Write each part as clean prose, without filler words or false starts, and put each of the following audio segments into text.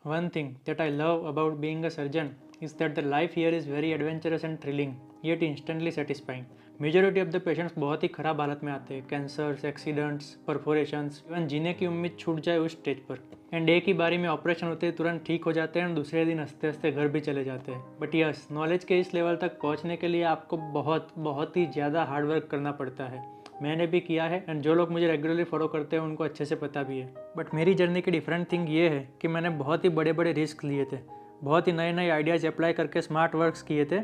One thing that I love about being a surgeon is that the life here is very adventurous and thrilling, yet instantly satisfying. Majority of the patients बहुत ही ख़राब हालत में आते हैं, cancers, accidents, परफोरेशंस, even जीने की उम्मीद छूट जाए उस स्टेज पर। एंड एक ही बारी में ऑपरेशन होते हैं, तुरंत ठीक हो जाते हैं और दूसरे दिन हंसते हंसते घर भी चले जाते हैं। बट यस, नॉलेज के इस लेवल तक पहुंचने के लिए आपको बहुत ही ज़्यादा हार्डवर्क करना पड़ता है। मैंने भी किया है एंड जो लोग मुझे रेगुलरली फॉलो करते हैं उनको अच्छे से पता भी है। बट मेरी जर्नी की डिफरेंट थिंग ये है कि मैंने बहुत ही बड़े बड़े रिस्क लिए थे, बहुत ही नए नए आइडियाज़ अप्लाई करके स्मार्ट वर्क्स किए थे,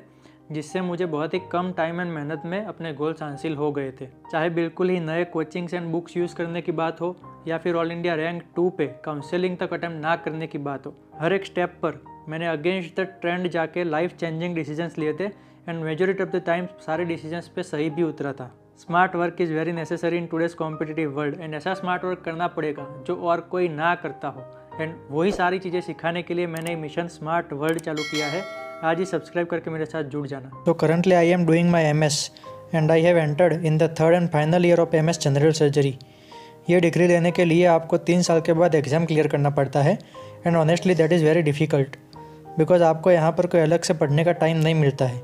जिससे मुझे बहुत ही कम टाइम एंड मेहनत में अपने गोल्स हासिल हो गए थे। चाहे बिल्कुल ही नए कोचिंग्स एंड बुक्स यूज़ करने की बात हो या फिर ऑल इंडिया रैंक 2 पे काउंसलिंग तक अटेम्प्ट ना करने की बात हो, हर एक स्टेप पर मैंने अगेंस्ट द ट्रेंड जाके लाइफ चेंजिंग डिसीजंस लिए थे and majority of the time सारे डिसीजंस पे सही भी उतरा था। Smart work is very necessary in today's competitive world and ऐसा स्मार्ट वर्क करना पड़ेगा जो और कोई ना करता हो। एंड वही सारी चीज़ें सिखाने के लिए मैंने मिशन स्मार्ट वर्ल्ड चालू किया है। आज ही सब्सक्राइब करके मेरे साथ जुड़ जाना। So currently I am doing my MS and I have entered in the third and final year of MS general surgery. ये डिग्री लेने के लिए आपको 3 साल के बाद एग्ज़ाम क्लियर करना पड़ता है and honestly that is very difficult because आपको यहाँ पर कोई अलग से पढ़ने का टाइम नहीं मिलता है।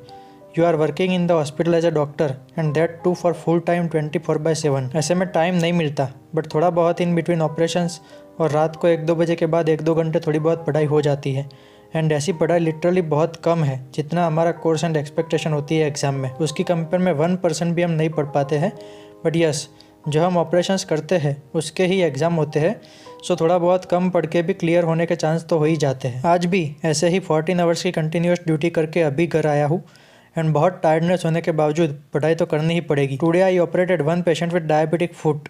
You are working in the hospital as a doctor and that too for full time 24/7। ऐसे में टाइम नहीं मिलता, बट थोड़ा बहुत इन बिटवीन ऑपरेशंस और रात को 1-2 बजे के बाद 1-2 घंटे थोड़ी बहुत पढ़ाई हो जाती है। एंड ऐसी पढ़ाई लिटरली बहुत कम है, जितना हमारा कोर्स एंड एक्सपेक्टेशन होती है एग्ज़ाम में, उसकी कंपेयर में 1% भी हम नहीं पढ़ पाते हैं। बट यस, जो हम ऑपरेशंस करते हैं उसके ही एग्ज़ाम होते हैं, सो थोड़ा बहुत कम पढ़ के भी क्लियर होने के चांस तो हो ही जाते हैं। आज भी ऐसे ही 14 आवर्स की कंटिन्यूस ड्यूटी करके अभी घर आया हूँ एंड बहुत टायर्डनेस होने के बावजूद पढ़ाई तो करनी ही पड़ेगी। Today I operated 1 patient with diabetic foot.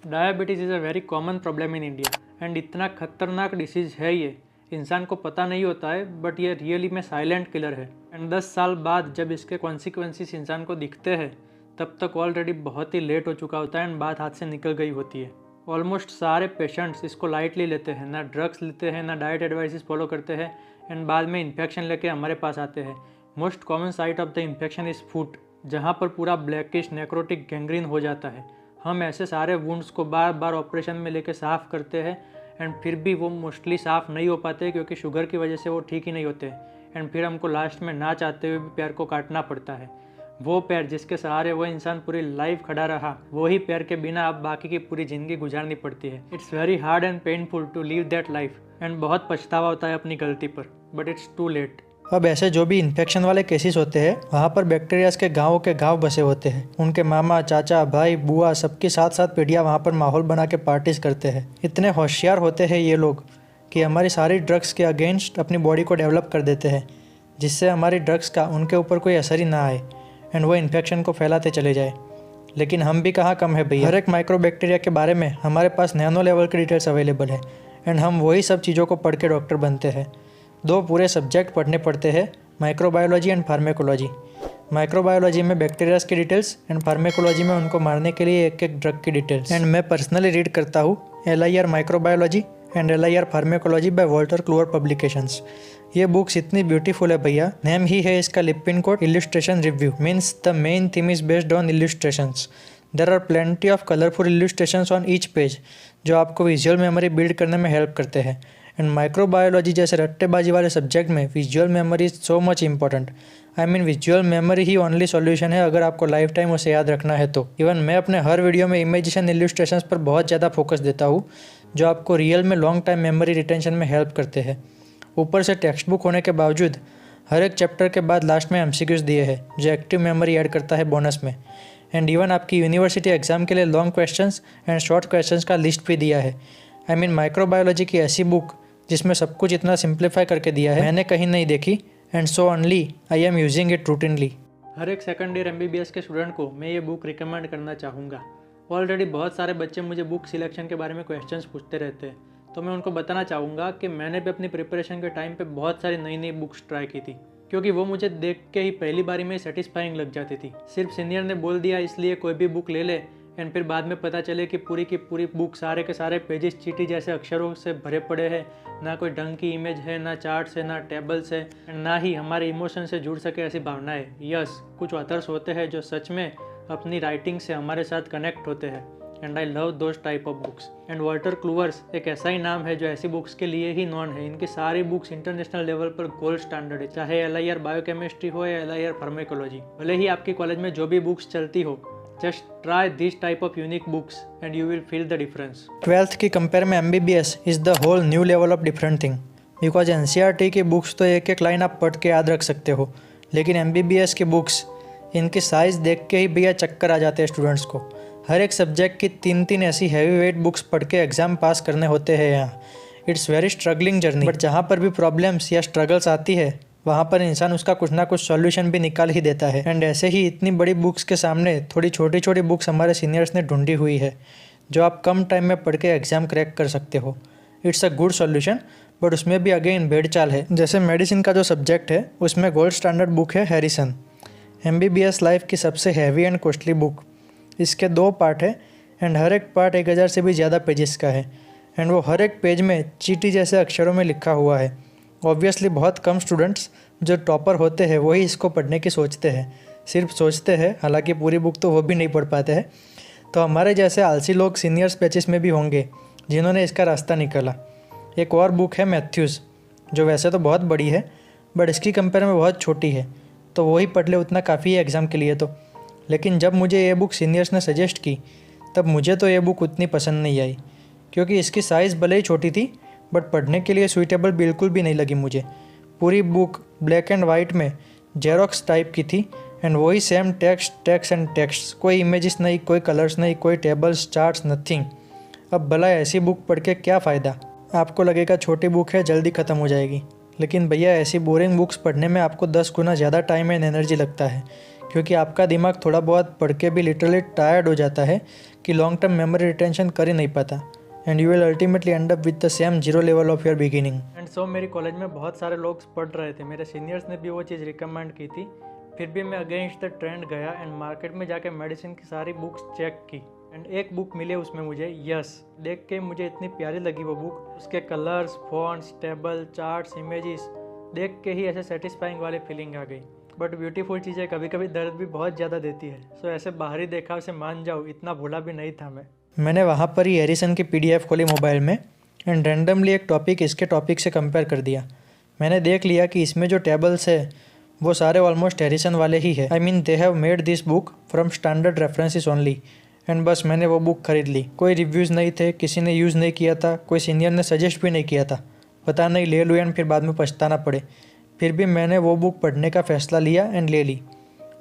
Diabetes is a very common problem in India and इतना खतरनाक डिसीज़ है ये, इंसान को पता नहीं होता है, बट ये रियली में साइलेंट किलर है। एंड 10 साल बाद जब इसके कॉन्सिक्वेंसेस इंसान को दिखते हैं तब तक ऑलरेडी बहुत ही लेट हो चुका होता है एंड बात हाथ से निकल गई होती है। ऑलमोस्ट सारे पेशेंट्स इसको लाइटली लेते हैं, ना ड्रग्स लेते हैं, ना डाइट एडवाइसेस फॉलो करते हैं एंड बाद में इन्फेक्शन लेके हमारे पास आते हैं। Most common site of the infection is foot, जहाँ पर पूरा ब्लैकिश नेक्रोटिक गैंग्रीन हो जाता है। हम ऐसे सारे वुंड्स को बार बार ऑपरेशन में लेके साफ़ करते हैं एंड फिर भी वो मोस्टली साफ़ नहीं हो पाते क्योंकि शुगर की वजह से वो ठीक ही नहीं होते एंड फिर हमको लास्ट में ना चाहते हुए भी पैर को काटना पड़ता है। वो पैर जिसके सहारे वो इंसान पूरी लाइफ खड़ा रहा, वही पैर के बिना अब बाकी की पूरी ज़िंदगी गुजारनी पड़ती है। It's very hard and painful to leave that life and बहुत पछतावा होता है अपनी गलती पर, बट इट्स टू लेट। अब ऐसे जो भी इन्फेक्शन वाले केसेस होते हैं वहाँ पर बैक्टीरियाज के गांव बसे होते हैं। उनके मामा, चाचा, भाई, बुआ सबके साथ साथ पीढ़ियाँ वहाँ पर माहौल बना के पार्टीज करते हैं। इतने होशियार होते हैं ये लोग कि हमारी सारी ड्रग्स के अगेंस्ट अपनी बॉडी को डेवलप कर देते हैं, जिससे हमारी ड्रग्स का उनके ऊपर कोई असर ही ना आए एंड वो इन्फेक्शन को फैलाते चले जाए। लेकिन हम भी कहाँ कम है भैया। हर एक माइक्रो बैक्टीरिया के बारे में हमारे पास नैनो लेवल की डिटेल्स अवेलेबल है एंड हम वही सब चीज़ों को पढ़ के डॉक्टर बनते हैं। 2 पूरे सब्जेक्ट पढ़ने पड़ते हैं, माइक्रोबायोलॉजी एंड फार्मेकोलॉजी। माइक्रोबायोलॉजी में बैक्टीरियाज की डिटेल्स एंड फार्मेकोलॉजी में उनको मारने के लिए एक ड्रग की डिटेल्स। एंड मैं पर्सनली रीड करता हूँ LIR microbiology and LIR pharmacology by Wolters Kluwer publications. ये बुक्स इतनी ब्यूटीफुल है भैया, नेम ही है इसका Lippincott illustration review, means the main theme is based on illustrations. There are plenty of colourful illustrations on each page जो आपको visual memory build करने में हेल्प करते हैं। एंड माइक्रोबायोलॉजी जैसे रट्टेबाजी वाले सब्जेक्ट में visual memory is so much important. I mean visual memory he only solution है अगर आपको लाइफ टाइम उसे याद रखना है तो। इवन मैं अपने हर वीडियो में इमेजेशन इल्यूस्ट्रेशंस पर बहुत ज़्यादा फोकस देता हूँ जो आपको रियल में लॉन्ग टाइम मेमोरी रिटेंशन में हेल्प करते हैं। ऊपर से टेक्स्ट बुक होने के बावजूद हर एक चैप्टर के बाद लास्ट में MCQs दिए हैं जो एक्टिव मेमोरी ऐड करता है बोनस में। एंड इवन आपकी यूनिवर्सिटी एग्जाम के लिए long questions and short questions का लिस्ट भी दिया है। आई मीन माइक्रोबायोलॉजी की ऐसी बुक जिसमें सब कुछ इतना सिंप्लीफाई करके दिया है मैंने कहीं नहीं देखी and so only I am using it routinely. हर एक सेकंड ईयर MBBS के स्टूडेंट को मैं ये बुक रिकमेंड करना चाहूँगा। ऑलरेडी बहुत सारे बच्चे मुझे बुक सिलेक्शन के बारे में क्वेश्चंस पूछते रहते हैं, तो मैं उनको बताना चाहूँगा कि मैंने भी अपनी प्रिपरेशन के टाइम पे बहुत सारी नई नई बुक्स ट्राई की थी, क्योंकि वो मुझे देख के ही पहली बारी में सेटिस्फाइंग लग जाती थी। सिर्फ सीनियर ने बोल दिया इसलिए कोई भी बुक ले ले एंड फिर बाद में पता चले कि पूरी की पूरी बुक सारे के सारे पेजेस चीटी जैसे अक्षरों से भरे पड़े हैं, ना कोई ढंग की इमेज है, ना चार्ट्स है, ना टेबल्स है एंड ना ही हमारे इमोशन से जुड़ सके ऐसी भावनाएं। यस, कुछ ऑथर्स होते हैं जो सच में अपनी राइटिंग से हमारे साथ कनेक्ट होते हैं and I love those type of books. And Wolters Kluwers एक ऐसा ही नाम है जो ऐसी बुक्स के लिए ही नॉन है। इनकी सारी बुक्स इंटरनेशनल लेवल पर गोल्ड स्टैंडर्ड है, चाहे LIR बायोकेमिस्ट्री हो या LIR फार्मेकोलॉजी। भले ही आपकी कॉलेज में जो भी बुक्स चलती हो, just try this type of unique books and you will feel the difference. 12th की कंपेयर में MBBS is the whole new level of different thing, because NCERT की बुक्स तो एक एक लाइन आप पढ़ के याद रख सकते हो, लेकिन MBBS की बुक्स इनकी साइज़ देख के ही भैया चक्कर आ जाते हैं स्टूडेंट्स को। हर एक सब्जेक्ट की 3-3 ऐसी हैवी वेट बुक्स पढ़ के एग्ज़ाम पास करने होते हैं यहाँ। It's very struggling journey, but जहाँ पर भी प्रॉब्लम्स या स्ट्रगल्स आती है वहाँ पर इंसान उसका कुछ ना कुछ सॉल्यूशन भी निकाल ही देता है। एंड ऐसे ही इतनी बड़ी बुक्स के सामने थोड़ी छोटी छोटी बुक्स हमारे सीनियर्स ने ढूंढी हुई है जो आप कम टाइम में पढ़ के एग्ज़ाम क्रैक कर सकते हो। It's a good solution, but उसमें भी अगेन भेड़चाल है। जैसे मेडिसिन का जो सब्जेक्ट है उसमें गोल्ड स्टैंडर्ड बुक है हैरिसन, MBBS लाइफ की सबसे हैवी एंड कॉस्टली बुक। इसके 2 पार्ट है एंड हर एक पार्ट 1000 से भी ज़्यादा पेजेस का है एंड वो हर एक पेज में चींटी जैसे अक्षरों में लिखा हुआ है। ऑब्वियसली बहुत कम स्टूडेंट्स जो टॉपर होते हैं वही इसको पढ़ने की सोचते हैं, सिर्फ सोचते हैं, हालांकि पूरी बुक तो वो भी नहीं पढ़ पाते हैं। तो हमारे जैसे आलसी लोग सीनियर्स बैचेस में भी होंगे जिन्होंने इसका रास्ता निकाला। एक और बुक है मैथ्यूज़, जो वैसे तो बहुत बड़ी है बट इसकी कंपेयर में बहुत छोटी है, तो वही पढ़ ले उतना काफ़ी है एग्ज़ाम के लिए तो। लेकिन जब मुझे ये बुक सीनियर्स ने सजेस्ट की तब मुझे तो ये बुक उतनी पसंद नहीं आई, क्योंकि इसकी साइज़ भले ही छोटी थी बट पढ़ने के लिए सूटेबल बिल्कुल भी नहीं लगी मुझे। पूरी बुक ब्लैक एंड वाइट में जेरोक्स टाइप की थी एंड वही सेम टेक्स्ट एंड टेक्स्ट, कोई इमेजेस नहीं, कोई कलर्स नहीं, कोई टेबल्स चार्ट्स, नथिंग। अब भला ऐसी बुक पढ़ के क्या फ़ायदा। आपको लगेगा छोटी बुक है जल्दी ख़त्म हो जाएगी, लेकिन भैया ऐसी बोरिंग बुक्स पढ़ने में आपको 10 गुना ज़्यादा टाइम एंड एनर्जी लगता है, क्योंकि आपका दिमाग थोड़ा बहुत पढ़ के भी लिटरली टायर्ड हो जाता है कि लॉन्ग टर्म मेमोरी रिटेंशन कर ही नहीं पाता and you will ultimately and up with the same 0 level of your beginning. And so मेरी कॉलेज में बहुत सारे लोग पढ़ रहे थे, मेरे सीनियर्स ने भी वो चीज़ रिकमेंड की थी, फिर भी मैं अगेंस्ट द ट्रेंड गया एंड मार्केट में जाके मेडिसिन की सारी बुक्स चेक की एंड एक बुक मिले उसमें मुझे, यस। देख के मुझे इतनी प्यारी लगी वो बुक, उसके colours, fonts, table, charts, images देख के ही ऐसे सेटिस्फाइंग वाली फीलिंग आ गई। बट ब्यूटीफुल चीज़ें कभी कभी दर्द भी बहुत ज़्यादा देती है, सो ऐसे बाहरी देखाव से मान जाओ, इतना भोला भी नहीं था मैं। मैंने वहाँ पर ही हैरिसन की PDF खोली मोबाइल में एंड रैंडमली एक टॉपिक इसके टॉपिक से कंपेयर कर दिया। मैंने देख लिया कि इसमें जो टेबल्स है वो सारे ऑलमोस्ट हैरिसन वाले ही है। I mean they have made this book from standard references only and बस मैंने वो बुक खरीद ली। कोई रिव्यूज़ नहीं थे, किसी ने यूज़ नहीं किया था, कोई सीनियर ने सजेस्ट भी नहीं किया था, पता नहीं ले लूँ एंड फिर बाद में पछताना पड़े। फिर भी मैंने वो बुक पढ़ने का फ़ैसला लिया एंड ले ली,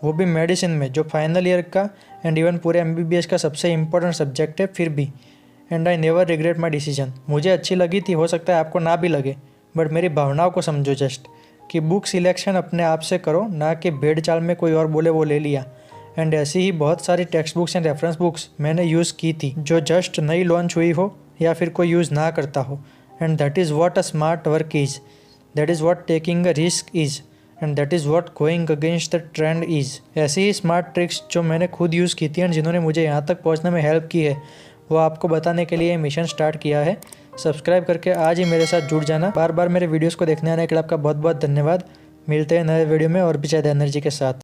वो भी मेडिसिन में जो फाइनल ईयर का एंड इवन पूरे MBBS का सबसे इंपॉर्टेंट सब्जेक्ट है फिर भी। And I never regret my decision. मुझे अच्छी लगी थी, हो सकता है आपको ना भी लगे, बट मेरी भावनाओं को समझो जस्ट, कि बुक सिलेक्शन अपने आप से करो, ना कि भेड़ चाल में कोई और बोले वो ले लिया। एंड ऐसी ही बहुत सारी text books and reference books मैंने यूज़ की थी जो जस्ट नई लॉन्च हुई हो या फिर कोई यूज़ ना करता हो। And that is what a smart work is, that is what taking a risk is, and that is what going against the trend is. ऐसी ही स्मार्ट ट्रिक्स जो मैंने खुद यूज़ की थी एंड जिन्होंने मुझे यहाँ तक पहुँचने में हेल्प की है, वो आपको बताने के लिए मिशन स्टार्ट किया है। सब्सक्राइब करके आज ही मेरे साथ जुड़ जाना। बार बार मेरे वीडियोस को देखने आने के लिए आपका बहुत बहुत धन्यवाद। मिलते हैं नए वीडियो में और भी ज़्यादा एनर्जी के साथ।